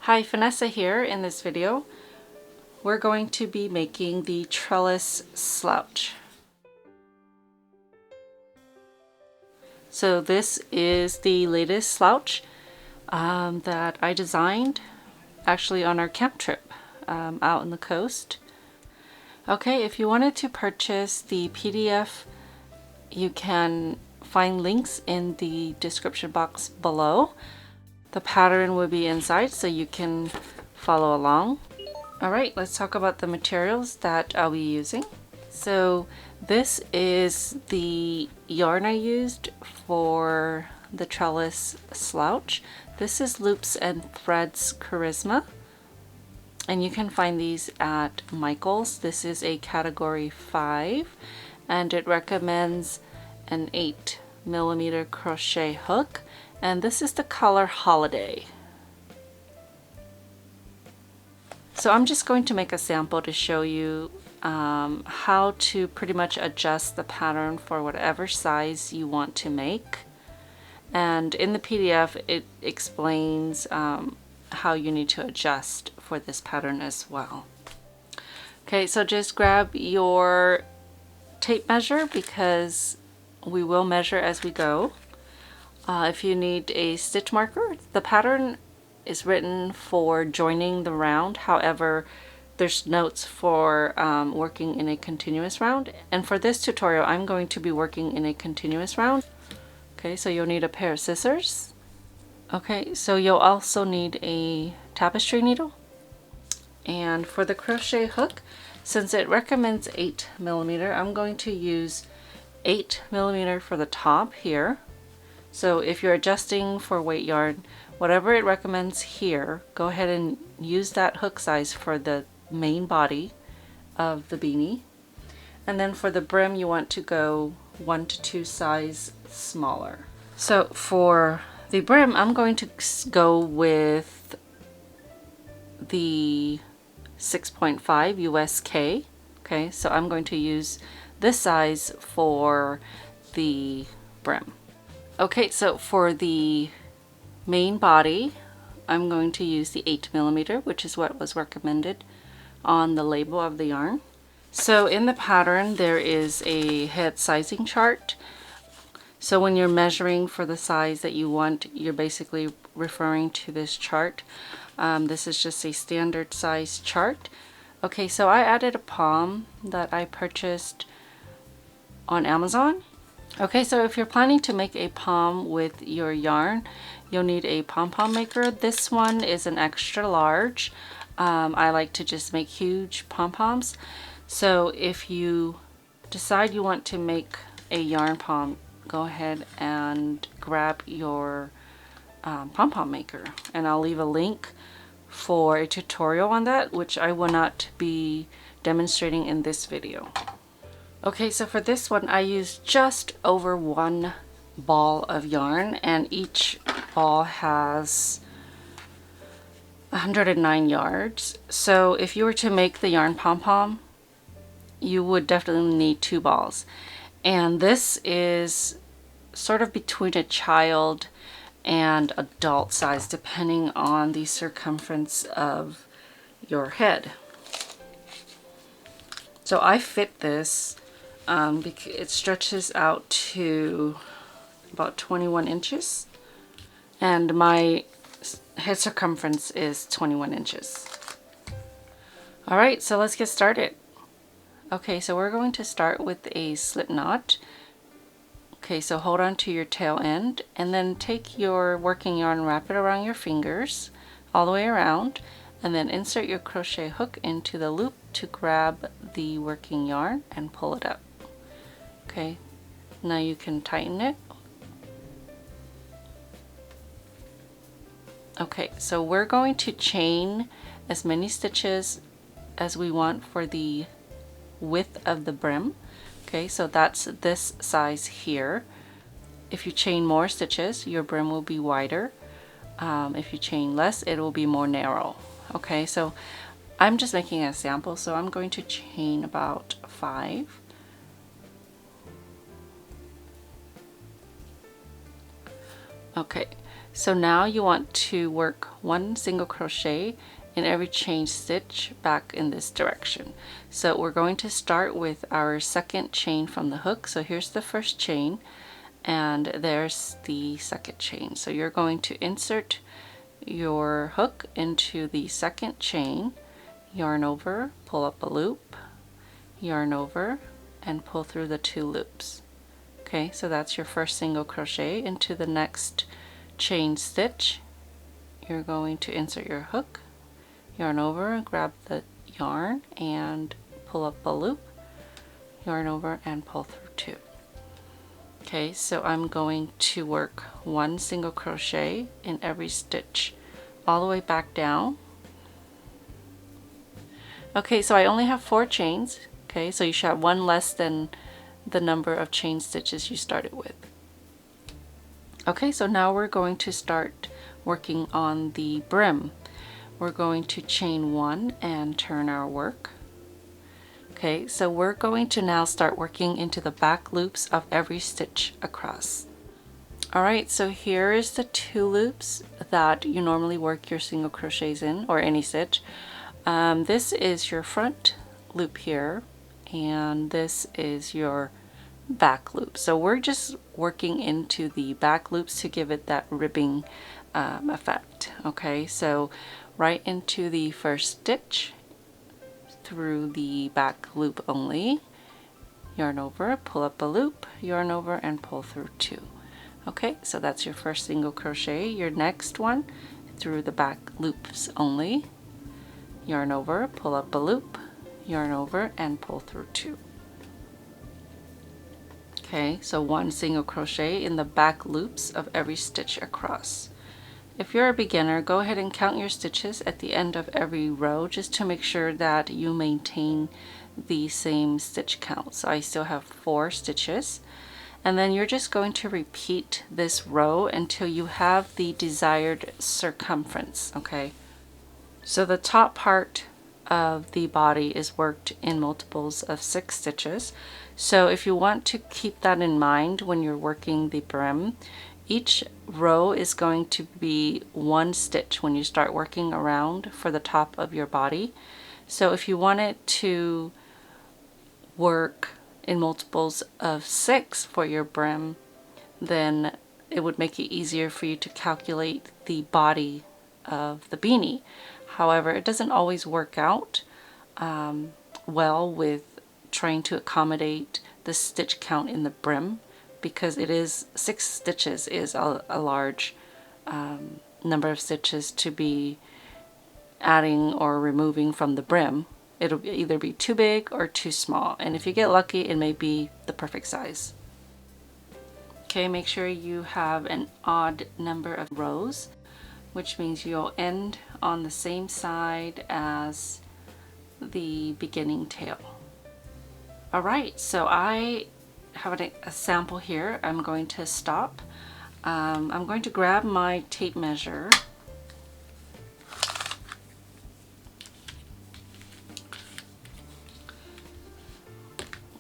Hi, Vanessa here. In this video we're going to be making the Trelyss Slouch. So this is the latest slouch that I designed actually on our camp trip out on the coast. Okay, if you wanted to purchase the PDF, you can find links in the description box below. The pattern will be inside so you can follow along. Alright, let's talk about the materials that I'll be using. So this is the yarn I used for the Trelyss Slouch. This is Loops and Threads Charisma, and you can find these at Michael's. This is a category 5 and it recommends an 8mm crochet hook, and this is the color Holiday. So I'm just going to make a sample to show you how to pretty much adjust the pattern for whatever size you want to make. And in the PDF it explains how you need to adjust for this pattern as well. Okay, so just grab your tape measure because we will measure as we go. If you need a stitch marker, the pattern is written for joining the round. However, there's notes for working in a continuous round, and for this tutorial I'm going to be working in a continuous round. Okay, so you'll need a pair of scissors. Okay, so you'll also need a tapestry needle. And for the crochet hook, since it recommends 8mm, I'm going to use 8mm for the top here. So if you're adjusting for weight yarn, whatever it recommends here, go ahead and use that hook size for the main body of the beanie. And then for the brim, you want to go 1 to 2 size smaller. So for the brim, I'm going to go with the 6.5 USK. Okay, so I'm going to use this size for the brim. Okay, so for the main body, I'm going to use the 8mm, which is what was recommended on the label of the yarn. So in the pattern, there is a head sizing chart. So when you're measuring for the size that you want, you're basically referring to this chart. This is just a standard size chart. Okay, so I added a pom that I purchased on Amazon. Okay, so if you're planning to make a pom with your yarn, you'll need a pom-pom maker. This one is an extra large. I like to just make huge pom-poms. So if you decide you want to make a yarn pom, go ahead and grab your pom-pom maker. And I'll leave a link for a tutorial on that, which I will not be demonstrating in this video. Okay, so for this one I used just over 1 ball of yarn, and each ball has 109 yards. So if you were to make the yarn pom-pom, you would definitely need 2 balls. And this is sort of between a child and adult size depending on the circumference of your head. So I fit this because it stretches out to about 21 inches and my head circumference is 21 inches. Alright, so let's get started. Okay, so we're going to start with a slip knot. Okay, so hold on to your tail end and then take your working yarn, wrap it around your fingers all the way around, and then insert your crochet hook into the loop to grab the working yarn and pull it up. Okay, now you can tighten it. Okay, so we're going to chain as many stitches as we want for the width of the brim. Okay, so that's this size here. If you chain more stitches, your brim will be wider. If you chain less, it will be more narrow. Okay, so I'm just making a sample, so I'm going to chain about 5. Okay, so now you want to work 1 single crochet in every chain stitch back in this direction. So we're going to start with our second chain from the hook. So here's the first chain and there's the second chain. So you're going to insert your hook into the second chain, yarn over, pull up a loop, yarn over, and pull through the 2 loops. Okay, so that's your first single crochet. Into the next chain stitch, you're going to insert your hook, yarn over, grab the yarn and pull up a loop, yarn over and pull through 2. Okay, so I'm going to work 1 single crochet in every stitch all the way back down. Okay, so I only have 4 chains. Okay, so you should have 1 less than the number of chain stitches you started with. Okay, so now we're going to start working on the brim. We're going to chain 1 and turn our work. Okay, so we're going to now start working into the back loops of every stitch across. Alright, so here is the 2 loops that you normally work your single crochets in, or any stitch. This is your front loop here, and this is your back loop. So we're just working into the back loops to give it that ribbing effect. Okay, so right into the first stitch through the back loop only, yarn over, pull up a loop, yarn over and pull through 2. Okay, so that's your first single crochet. Your next one through the back loops only, yarn over, pull up a loop, yarn over and pull through 2. Okay, so 1 single crochet in the back loops of every stitch across. If you're a beginner, go ahead and count your stitches at the end of every row just to make sure that you maintain the same stitch count. So I still have 4 stitches, and then you're just going to repeat this row until you have the desired circumference. Okay, so the top part of the body is worked in multiples of 6 stitches. So if you want to keep that in mind when you're working the brim, each row is going to be 1 stitch when you start working around for the top of your body. So if you want it to work in multiples of 6 for your brim, then it would make it easier for you to calculate the body of the beanie. However, it doesn't always work out well with trying to accommodate the stitch count in the brim, because it is 6 stitches is a large number of stitches to be adding or removing from the brim. It'll either be too big or too small, and if you get lucky it may be the perfect size. Okay, make sure you have an odd number of rows, which means you'll end on the same side as the beginning tail. Alright, so I have a sample here. I'm going to stop. I'm going to grab my tape measure.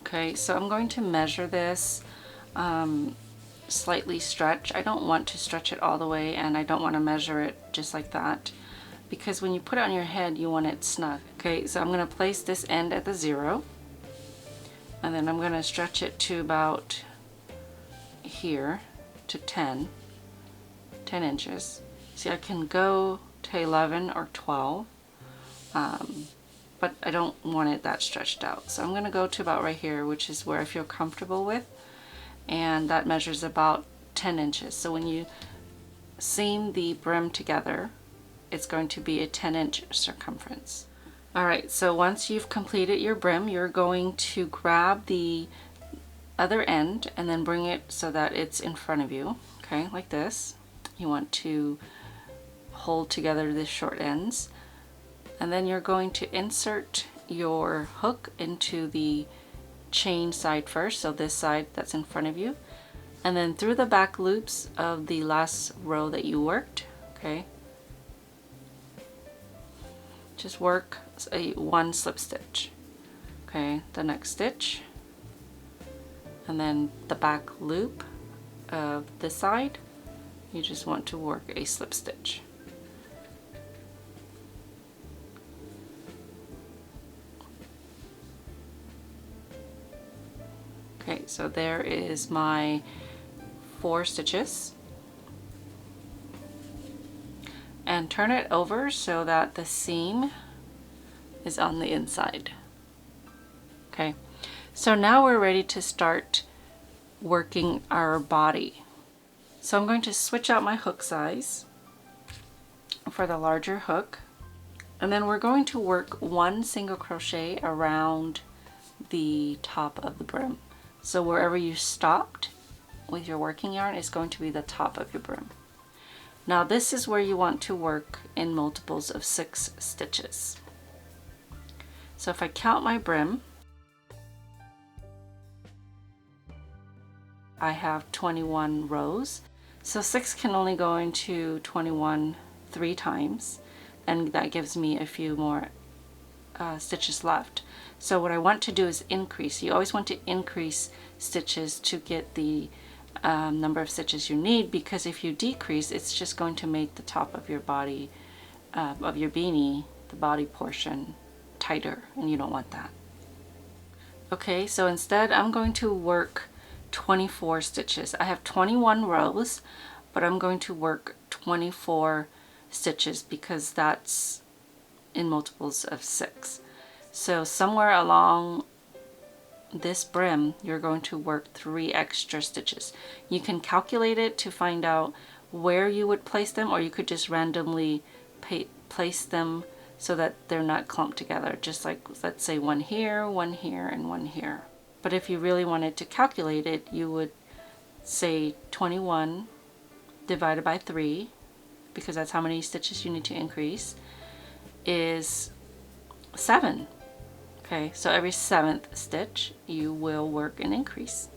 Okay, so I'm going to measure this, slightly stretch. I don't want to stretch it all the way, and I don't want to measure it just like that, because when you put it on your head you want it snug. Okay, so I'm going to place this end at the 0, and then I'm going to stretch it to about here to 10 inches. See, I can go to 11 or 12, but I don't want it that stretched out. So I'm going to go to about right here, which is where I feel comfortable with, and that measures about 10 inches. So when you seam the brim together, it's going to be a 10-inch circumference. Alright, so once you've completed your brim, you're going to grab the other end and then bring it so that it's in front of you, okay, like this. You want to hold together the short ends, and then you're going to insert your hook into the chain side first, so this side that's in front of you, and then through the back loops of the last row that you worked. Okay, just work a 1 slip stitch. Okay, the next stitch, and then the back loop of this side, you just want to work a slip stitch. Okay, so there is my 4 stitches. And turn it over so that the seam is on the inside. Okay, so now we're ready to start working our body. So I'm going to switch out my hook size for the larger hook, and then we're going to work 1 single crochet around the top of the brim. So wherever you stopped with your working yarn is going to be the top of your brim. Now this is where you want to work in multiples of 6 stitches. So if I count my brim, I have 21 rows. So 6 can only go into 21 3 times, and that gives me a few more stitches left. So what I want to do is increase. You always want to increase stitches to get the number of stitches you need, because if you decrease, it's just going to make the top of your body, of your beanie, the body portion, tighter, and you don't want that. Okay, so instead I'm going to work 24 stitches. I have 21 rows, but I'm going to work 24 stitches because that's in multiples of 6. So somewhere along this brim, you're going to work 3 extra stitches. You can calculate it to find out where you would place them, or you could just randomly place them so that they're not clumped together, just like, let's say, 1 here, 1 here, and 1 here. But if you really wanted to calculate it, you would say 21 divided by 3, because that's how many stitches you need to increase, is 7. Okay, so every 7th stitch you will work an increase.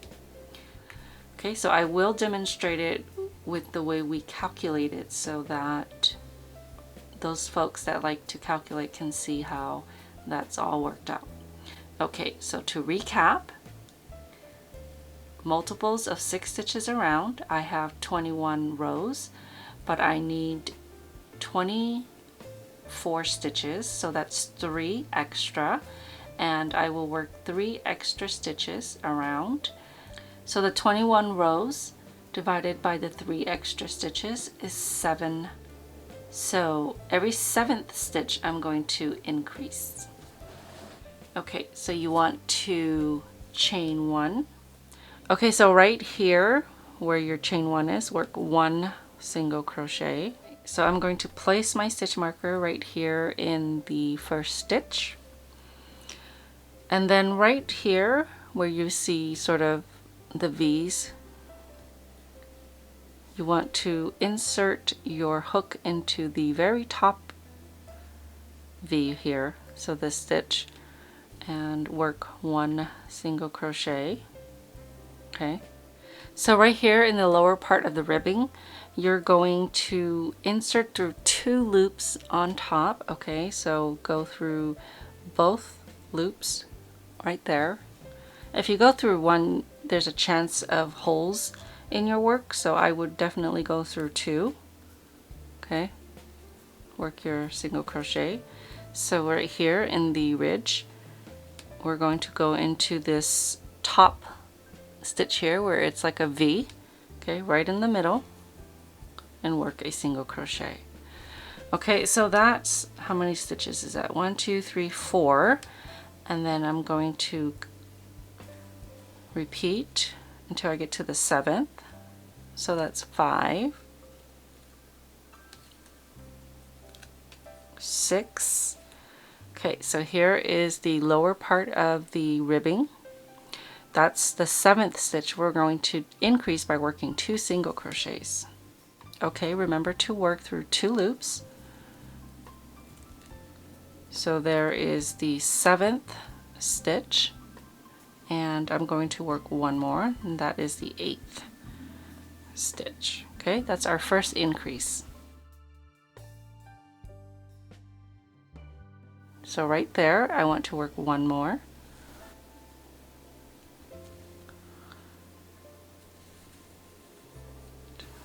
Okay, so I will demonstrate it with the way we calculate it so that those folks that like to calculate can see how that's all worked out. Okay, so to recap, multiples of 6 stitches around, I have 21 rows, but I need 24 stitches, so that's 3 extra, and I will work 3 extra stitches around. So the 21 rows divided by the 3 extra stitches is 7. So every 7th stitch I'm going to increase. Okay, so you want to chain 1. Okay, so right here where your chain 1 is, work 1 single crochet. So I'm going to place my stitch marker right here in the first stitch. And then right here where you see sort of the V's, you want to insert your hook into the very top V here, so this stitch, and work 1 single crochet. Okay, so right here in the lower part of the ribbing, you're going to insert through 2 loops on top. Okay, so go through both loops right there. If you go through one, there's a chance of holes in your work, so I would definitely go through 2. Okay, work your single crochet. So right here in the ridge, we're going to go into this top stitch here where it's like a V, okay, right in the middle, and work a single crochet. Okay, so that's, how many stitches is that? 1, 2, 3, 4, and then I'm going to repeat until I get to the 7th. So that's 5, 6. Okay, so here is the lower part of the ribbing. That's the 7th stitch. We're going to increase by working 2 single crochets. Okay, remember to work through 2 loops. So there is the 7th stitch, and I'm going to work 1 more, and that is the 8th stitch. Okay, that's our first increase. So right there, I want to work 1 more.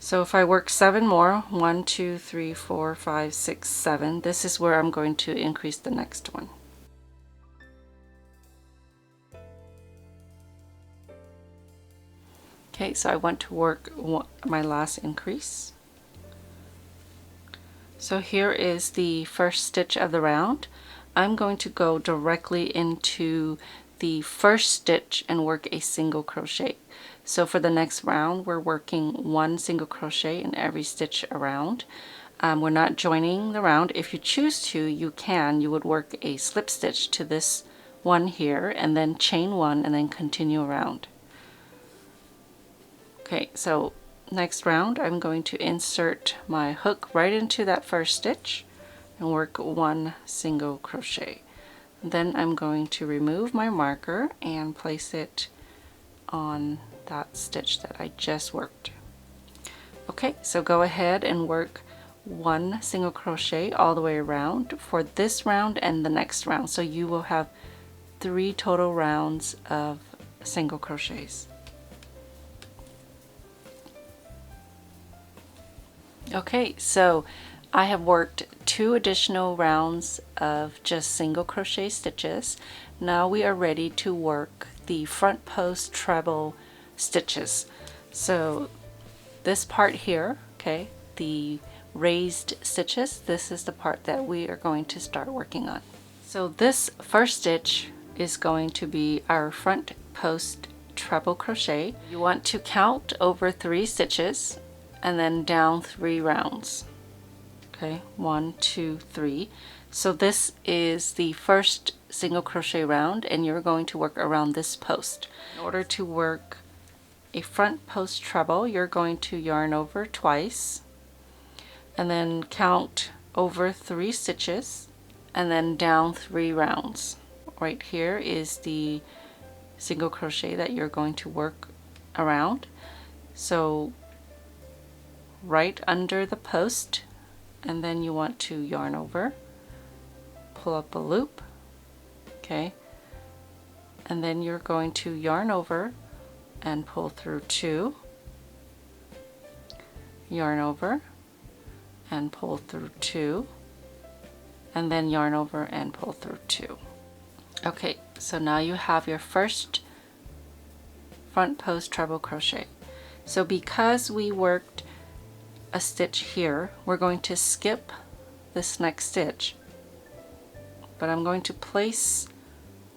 So if I work 7 more, 1, 2, 3, 4, 5, 6, 7, this is where I'm going to increase the next one. Okay, so I want to work my last increase. So here is the first stitch of the round. I'm going to go directly into the first stitch and work a single crochet. So for the next round, we're working 1 single crochet in every stitch around. We're not joining the round. If you choose to, you can. You would work a slip stitch to this one here and then chain 1 and then continue around. Okay, so next round I'm going to insert my hook right into that first stitch and work 1 single crochet. Then I'm going to remove my marker and place it on that stitch that I just worked. Okay, so go ahead and work 1 single crochet all the way around for this round and the next round. So you will have 3 total rounds of single crochets. Okay, so I have worked 2 additional rounds of just single crochet stitches. Now we are ready to work the front post treble stitches. So this part here, okay, the raised stitches, this is the part that we are going to start working on. So this first stitch is going to be our front post treble crochet. You want to count over 3 stitches and then down 3 rounds. Okay, 1, 2, 3. So this is the first single crochet round and you're going to work around this post. In order to work a front post treble, you're going to yarn over twice and then count over 3 stitches and then down 3 rounds. Right here is the single crochet that you're going to work around. So right under the post, and then you want to yarn over, pull up a loop, okay, and then you're going to yarn over and pull through 2, yarn over and pull through 2, and then yarn over and pull through 2. Okay, so now you have your first front post treble crochet. So because we worked a stitch here, we're going to skip this next stitch, but I'm going to place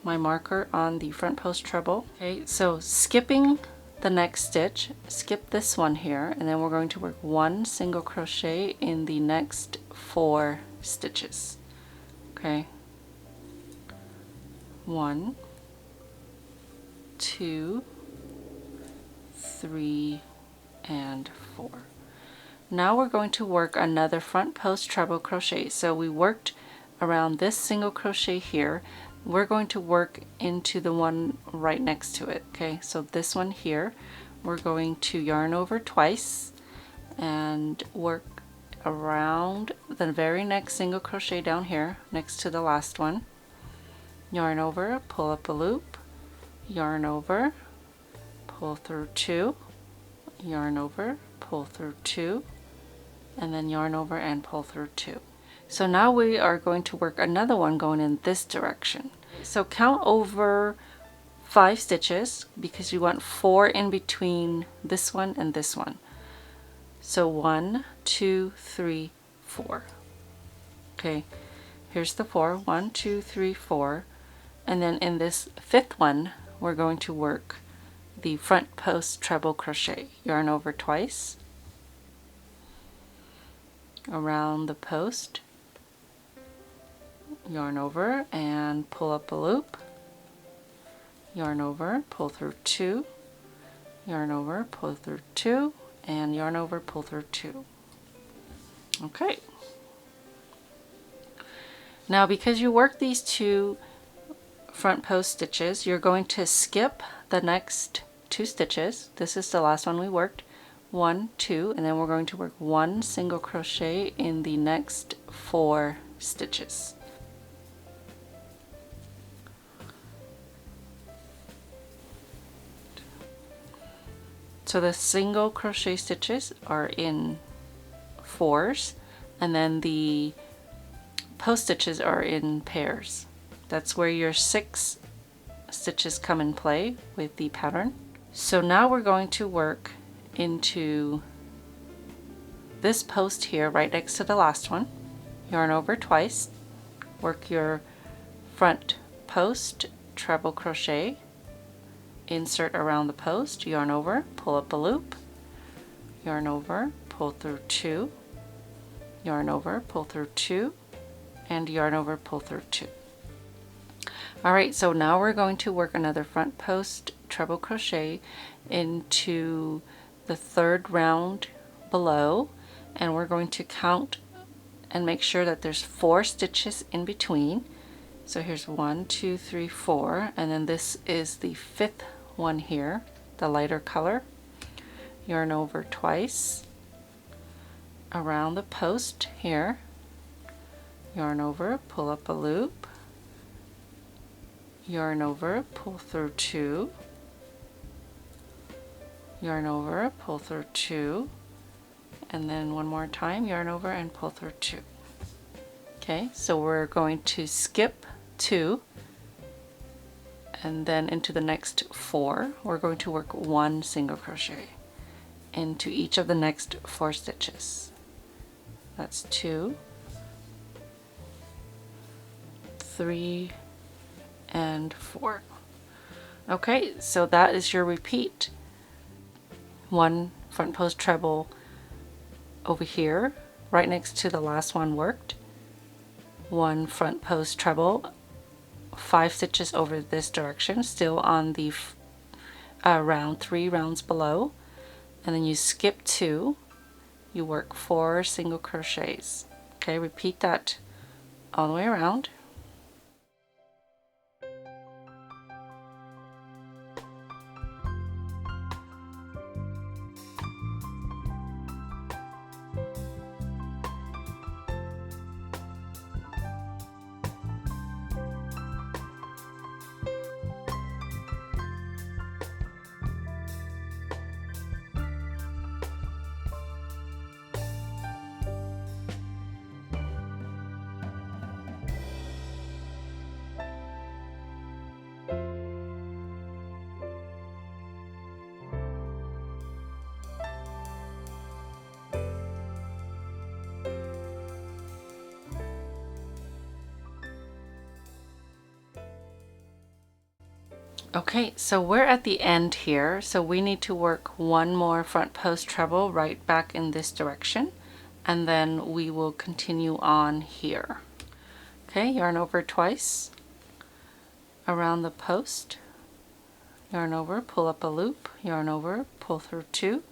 my marker on the front post treble. Okay, so skipping the next stitch, skip this one here, and then we're going to work 1 single crochet in the next 4 stitches. Okay, 1, 2, 3, and 4. Now we're going to work another front post treble crochet. So we worked around this single crochet here. We're going to work into the one right next to it. Okay, so this one here, we're going to yarn over twice and work around the very next single crochet down here next to the last one. Yarn over, pull up a loop, yarn over, pull through 2, yarn over, pull through 2, and then yarn over and pull through 2. So now we are going to work another one going in this direction. So count over 5 stitches because you want 4 in between this one and this one. So 1, 2, 3, 4. Okay, here's the 4. 1, 2, 3, 4. And then in this 5th one, we're going to work the front post treble crochet. Yarn over twice around the post, yarn over and pull up a loop, yarn over, pull through 2, yarn over, pull through 2, and yarn over, pull through 2. Okay, now because you work these 2 front post stitches, you're going to skip the next 2 stitches. This is the last one we worked. 1, 2, and then we're going to work 1 single crochet in the next 4 stitches. So the single crochet stitches are in 4s, and then the post stitches are in pairs. That's where your 6 stitches come in play with the pattern. So now we're going to work into this post here right next to the last one. Yarn over twice, work your front post, treble crochet, insert around the post, yarn over, pull up a loop, yarn over, pull through 2, yarn over, pull through 2, and yarn over, pull through 2. Alright, so now we're going to work another front post treble crochet into the 3rd round below, and we're going to count and make sure that there's 4 stitches in between. So here's 1, 2, 3, 4, and then this is the 5th one here, the lighter color. Yarn over twice around the post here, yarn over, pull up a loop, yarn over, pull through 2, yarn over, pull through 2, and then one more time, yarn over and pull through 2. Okay, so we're going to skip 2, and then into the next 4 we're going to work 1 single crochet into each of the next 4 stitches. That's 2, 3, and 4. Okay, so that is your repeat. 1 front post treble over here right next to the last one worked, 1 front post treble, 5 stitches over this direction, still on the round 3 rounds below, and then you skip 2, you work 4 single crochets. Okay, repeat that all the way around. Okay, so we're at the end here, so we need to work 1 more front post treble right back in this direction, and then we will continue on here. Okay, yarn over twice around the post, yarn over, pull up a loop, yarn over, pull through 2,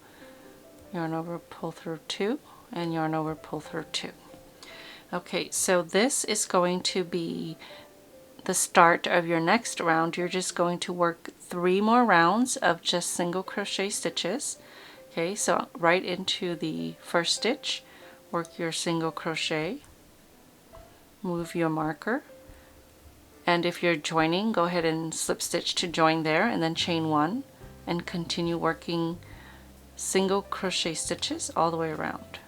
yarn over, pull through 2, and yarn over, pull through 2. Okay, so this is going to be the start of your next round. You're just going to work 3 more rounds of just single crochet stitches. Okay, so right into the first stitch, work your single crochet, move your marker, and if you're joining, go ahead and slip stitch to join there, and then chain 1 and continue working single crochet stitches all the way around.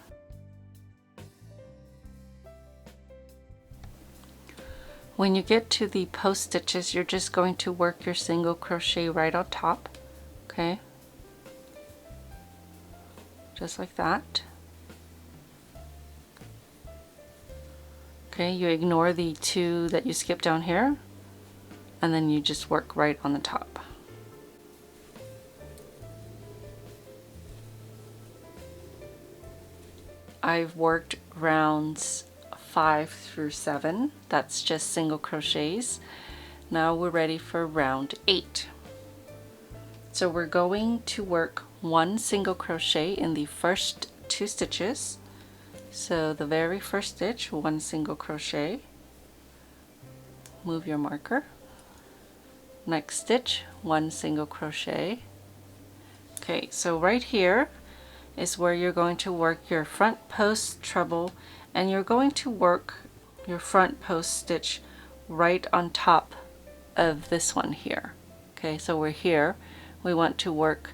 When you get to the post stitches, you're just going to work your single crochet right on top, okay? Just like that. Okay, you ignore the 2 that you skipped down here, and then you just work right on the top. I've worked rounds 5 through 7. That's just single crochets. Now we're ready for round 8. So we're going to work 1 single crochet in the first 2 stitches. So the very first stitch, 1 single crochet, move your marker, next stitch, 1 single crochet. Okay, so right here is where you're going to work your front post treble, and you're going to work your front post stitch right on top of this one here. Okay, so we're here. We want to work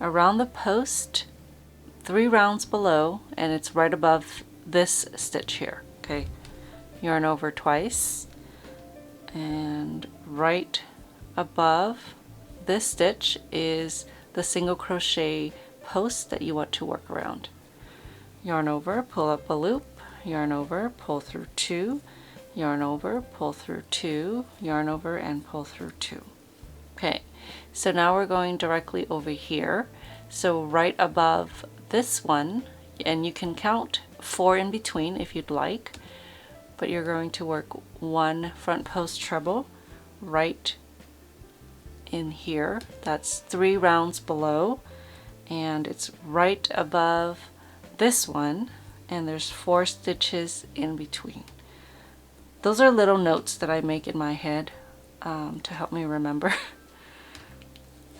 around the post 3 rounds below, and it's right above this stitch here. Okay, yarn over twice, and right above this stitch is the single crochet post that you want to work around. Yarn over, pull up a loop, yarn over, pull through 2, yarn over, pull through 2, yarn over, and pull through 2. Okay, so now we're going directly over here. So right above this one, and you can count 4 in between if you'd like, but you're going to work 1 front post treble right in here. That's 3 rounds below, and it's right above this one, and there's 4 stitches in between. Those are little notes that I make in my head to help me remember.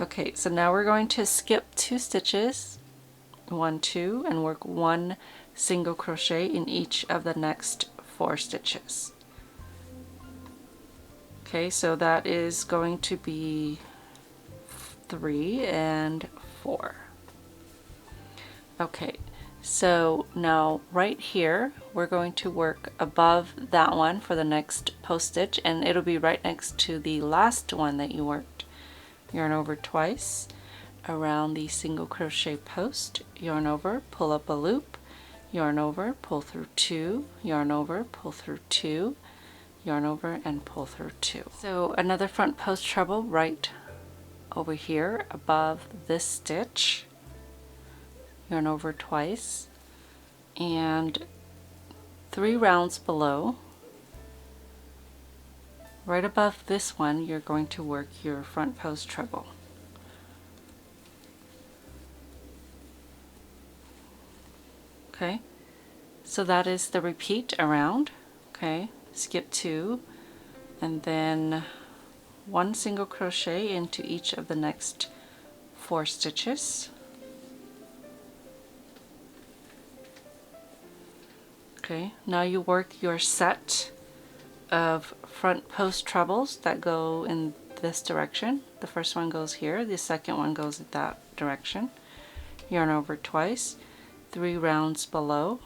Okay, so now we're going to skip 2 stitches, 1, 2, and work 1 single crochet in each of the next 4 stitches. Okay, so that is going to be 3 and 4. Okay, so now right here we're going to work above that one for the next post stitch, and it'll be right next to the last one that you worked. Yarn over twice around the single crochet post, yarn over, pull up a loop, yarn over, pull through 2, yarn over, pull through 2, yarn over, and pull through 2. So another front post treble right over here above this stitch, yarn over twice, and 3 rounds below, right above this one, you're going to work your front post treble. Okay, so that is the repeat around. Okay, skip 2, and then 1 single crochet into each of the next 4 stitches. Okay, now you work your set of front post trebles that go in this direction. The first one goes here, the second one goes in that direction. Yarn over twice, 3 rounds below,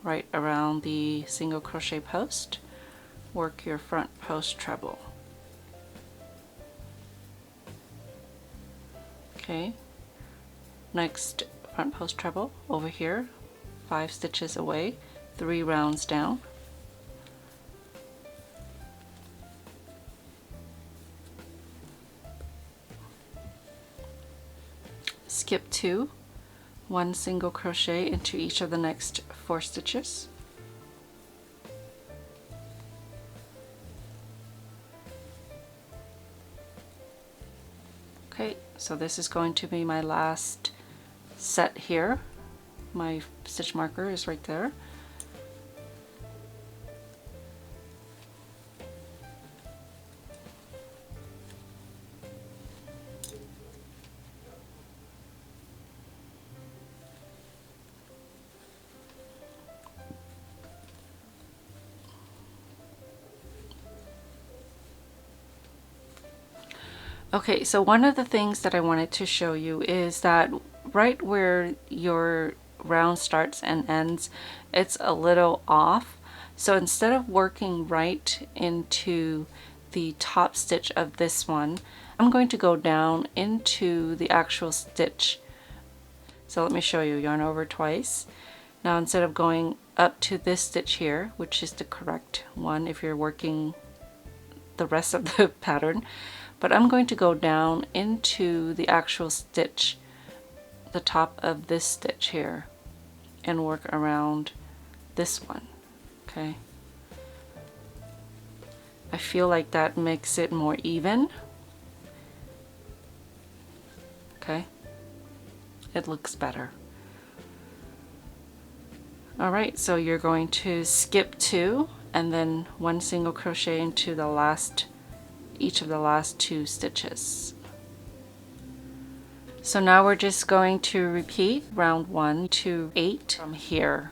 right around the single crochet post, work your front post treble. Okay, next front post treble over here, 5 stitches away, 3 rounds down. Skip 2, 1 single crochet into each of the next 4 stitches. Okay, so this is going to be my last set here. My stitch marker is right there. Okay, so one of the things that I wanted to show you is that right where your round starts and ends, it's a little off. So instead of working right into the top stitch of this one, I'm going to go down into the actual stitch. So let me show you. Yarn over twice. Now instead of going up to this stitch here, which is the correct one if you're working the rest of the pattern, but I'm going to go down into the actual stitch, the top of this stitch here, and work around this one. Okay, I feel like that makes it more even. Okay, it looks better. Alright, so you're going to skip 2 and then 1 single crochet into the last, each of the last 2 stitches. So now we're just going to repeat round 1 to 8 from here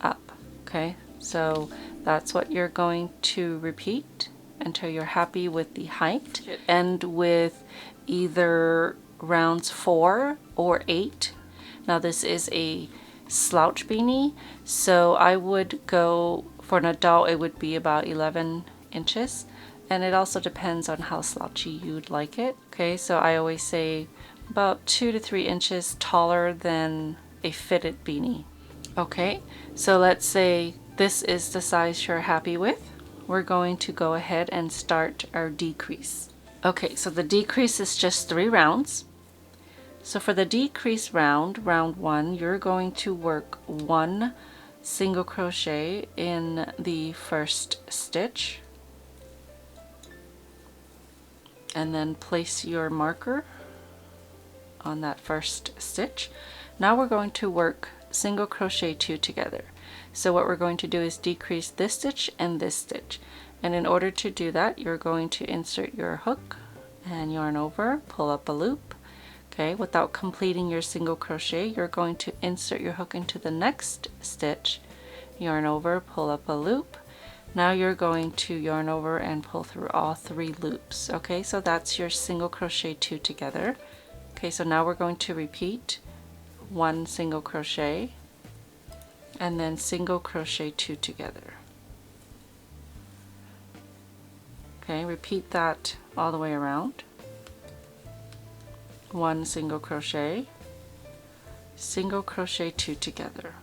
up. Okay, so that's what you're going to repeat until you're happy with the height. End with either rounds 4 or 8. Now this is a slouch beanie, so I would go, for an adult it would be about 11 inches, and it also depends on how slouchy you'd like it. Okay, so I always say about 2 to 3 inches taller than a fitted beanie. Okay, so let's say this is the size you're happy with. We're going to go ahead and start our decrease. Okay, so the decrease is just 3 rounds. So for the decrease round, round 1, you're going to work 1 single crochet in the first stitch, and then place your marker on that first stitch. Now we're going to work single crochet 2 together. So what we're going to do is decrease this stitch and this stitch, and in order to do that you're going to insert your hook and yarn over, pull up a loop. Okay, without completing your single crochet, you're going to insert your hook into the next stitch, yarn over, pull up a loop. Now you're going to yarn over and pull through all 3 loops. Okay, so that's your single crochet 2 together. Okay, so now we're going to repeat 1 single crochet and then single crochet 2 together. Okay, repeat that all the way around. 1 single crochet, single crochet 2 together.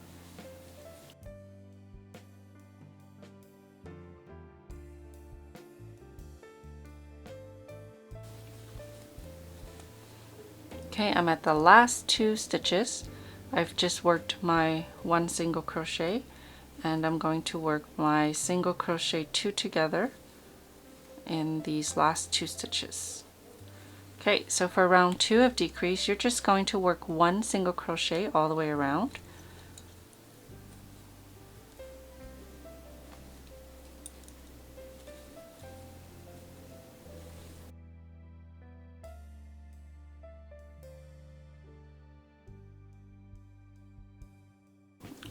Okay, I'm at the last 2 stitches. I've just worked my 1 single crochet, and I'm going to work my single crochet 2 together in these last 2 stitches. Okay, so for round 2 of decrease, you're just going to work 1 single crochet all the way around.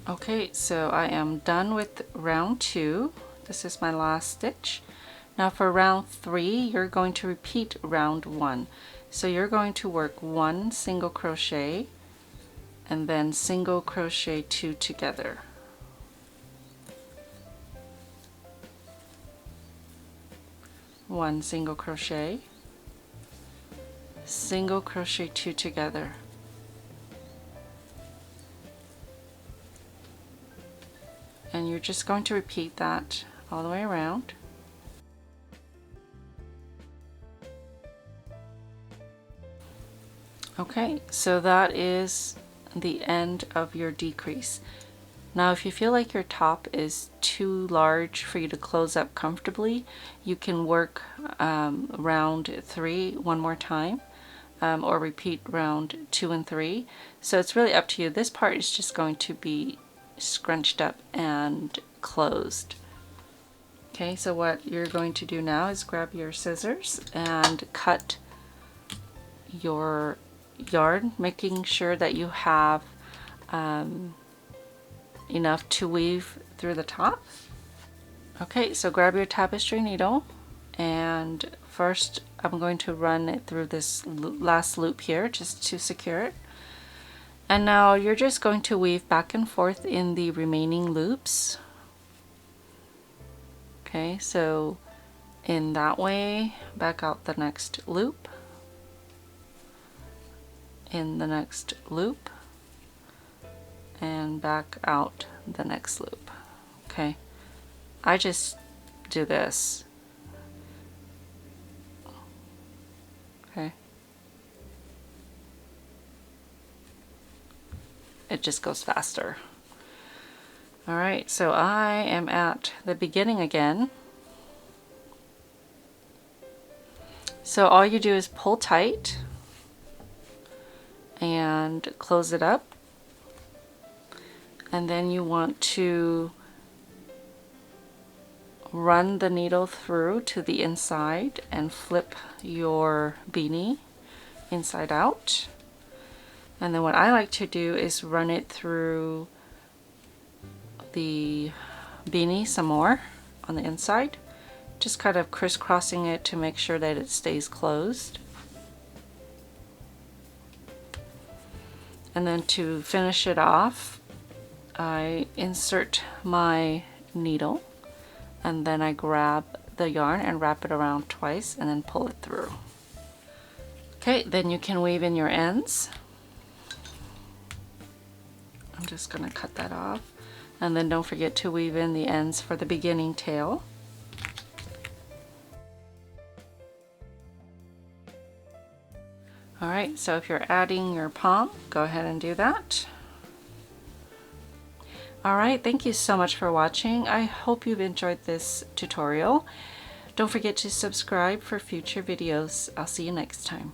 Okay, so I am done with round 2. This is my last stitch. Now for round 3, you're going to repeat round 1. So you're going to work 1 single crochet and then single crochet 2 together. One single crochet, single crochet 2 together. And you're just going to repeat that all the way around. Okay, so that is the end of your decrease. Now if you feel like your top is too large for you to close up comfortably, you can work round 3 one more time, or repeat round 2 and 3. So it's really up to you. This part is just going to be scrunched up and closed. Okay, so what you're going to do now is grab your scissors and cut your yarn, making sure that you have enough to weave through the top. Okay, so grab your tapestry needle, and first I'm going to run it through this last loop here just to secure it. And now you're just going to weave back and forth in the remaining loops. Okay, so in that way, back out the next loop, in the next loop, and back out the next loop. Okay, I just do this. Okay, it just goes faster. All right, so I am at the beginning again. So all you do is pull tight and close it up, and then you want to run the needle through to the inside and flip your beanie inside out. And then what I like to do is run it through the beanie some more on the inside, just kind of crisscrossing it to make sure that it stays closed. And then to finish it off, I insert my needle and then I grab the yarn and wrap it around twice and then pull it through. Okay, then you can weave in your ends. I'm just going to cut that off. And then don't forget to weave in the ends for the beginning tail. Alright, so if you're adding your pom, go ahead and do that. Alright, thank you so much for watching. I hope you've enjoyed this tutorial. Don't forget to subscribe for future videos. I'll see you next time.